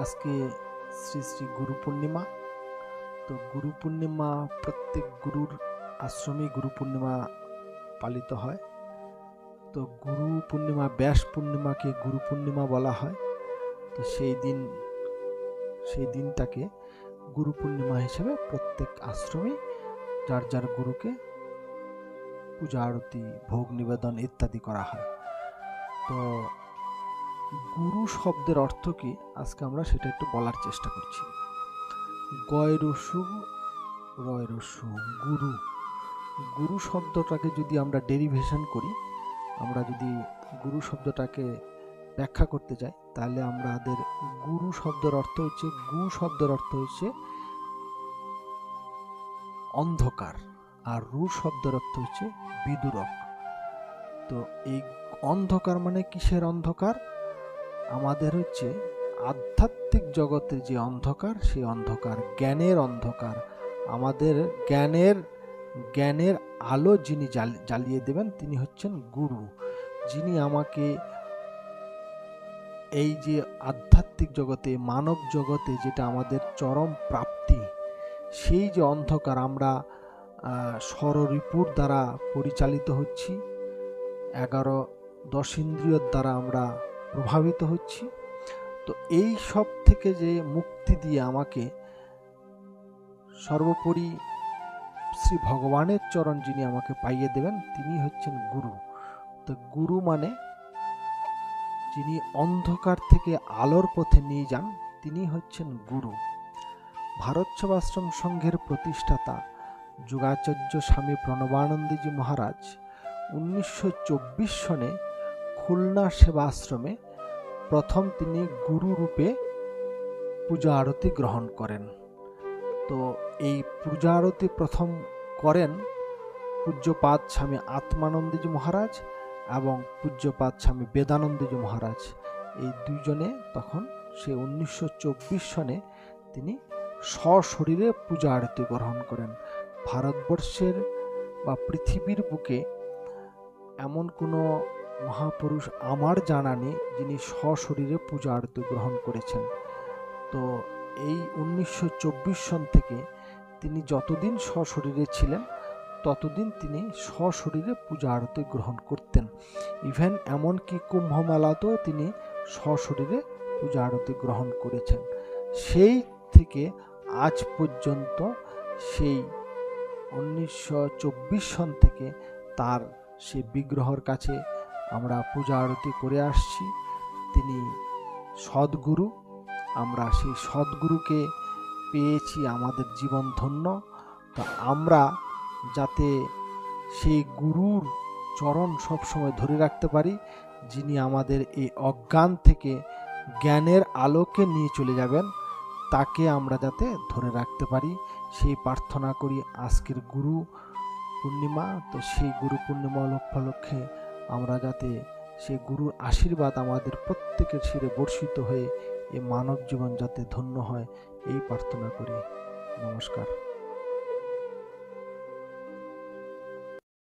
আজকে শ্রী শ্রী গুরু পূর্ণিমা। তো গুরু পূর্ণিমা প্রত্যেক গুরুর আশ্রমে গুরু পূর্ণিমা পালিত হয়। তো গুরু পূর্ণিমা, ব্যাস পূর্ণিমাকে গুরু পূর্ণিমা বলা হয়। তো সেই দিনটাকে গুরু পূর্ণিমা হিসেবে প্রত্যেক আশ্রমে যার যার গুরুকে পূজা আরতি, ভোগ নিবেদন ইত্যাদি করা হয়। তো গুরু শব্দের অর্থ কি, আজকে আমরা সেটা একটু বলার চেষ্টা করছি। গয় রস্যু রয় রস্যু গুরু। গুরু শব্দটাকে যদি আমরা ডেরিভেশন করি, আমরা যদি গুরু শব্দটাকে ব্যাখ্যা করতে যাই, তাহলে আমাদের গুরু শব্দের অর্থ হচ্ছে, গু শব্দের অর্থ হচ্ছে অন্ধকার, আর রু শব্দের অর্থ হচ্ছে বিদূরক। তো এই অন্ধকার মানে কিসের অন্ধকার? আমাদের হচ্ছে আধ্যাত্মিক জগতের যে অন্ধকার, সেই অন্ধকার, জ্ঞানের অন্ধকার। আমাদের জ্ঞানের আলো যিনি জ্বালিয়ে দেবেন, তিনি হচ্ছেন গুরু। যিনি আমাকে এই যে আধ্যাত্মিক জগতে, মানব জগতে যেটা আমাদের চরম প্রাপ্তি, সেই যে অন্ধকার, আমরা ষড়রিপুর দ্বারা পরিচালিত হচ্ছি, 11-10 ইন্দ্রিয়র দ্বারা আমরা প্রভাবিত হচ্ছি। তো এই সব থেকে যে মুক্তি দিয়ে আমাকে সর্বোপরি শ্রী ভগবানের চরণ যিনি আমাকে পাইয়ে দেবেন, তিনি হচ্ছেন গুরু। তো গুরু মানে যিনি অন্ধকার থেকে আলোর পথে নিয়ে যান, তিনি হচ্ছেন গুরু। ভারত সেবাশ্রম সংঘের প্রতিষ্ঠাতা যোগাচার্য স্বামী প্রণবানন্দজি মহারাজ 1924 সনে খুলনা সেবাশ্রমে প্রথম তিনি গুরু রূপে পূজা আরতি গ্রহণ করেন। তো এই পূজা আরতি প্রথম করেন পূজ্যপাদ স্বামী আত্মানন্দজি মহারাজ এবং পূজ্যপাদ স্বামী বেদানন্দজি মহারাজ। এই দুইজনে তখন সে 1924 সনে তিনি সশরীরে পূজা আরতি গ্রহণ করেন। ভারতবর্ষের বা পৃথিবীর বুকে এমন কোনো মহাপুরুষ আমার জানা নেই যিনি সশরীরে পূজা আরতি গ্রহণ করেছেন। তো এই 1924 সন থেকে তিনি যতদিন সশরীরে ছিলেন, ততদিন তিনি সশরীরে পূজা আরতি গ্রহণ করতেন। ইভেন এমনকি কুম্ভ মেলাতেও তিনি সশরীরে পূজা আরতি গ্রহণ করেছেন। সেই থেকে আজ পর্যন্ত, সেই 1924 সন থেকে তার সেই বিগ্রহের কাছে আমরা পূজা আরতি করে আসছি। তিনি সদ্গুরু, আমরা সেই সদ্গুরুকে পেয়েছি, আমাদের জীবন ধন্য। তো আমরা যাতে সেই গুরুর চরণ সবসময় ধরে রাখতে পারি, যিনি আমাদের এই অজ্ঞান থেকে জ্ঞানের আলোকে নিয়ে চলে যাবেন, তাকে আমরা যাতে ধরে রাখতে পারি, সেই প্রার্থনা করি। আজকের গুরু পূর্ণিমা, তো সেই গুরু পূর্ণিমা উপলক্ষে আমরা যাতে সেই গুরুর আশীর্বাদ আমাদের প্রত্যেকের শিরে বর্ষিত হয়ে এই মানব জীবন যাতে ধন্য হয়, এই প্রার্থনা করি। নমস্কার।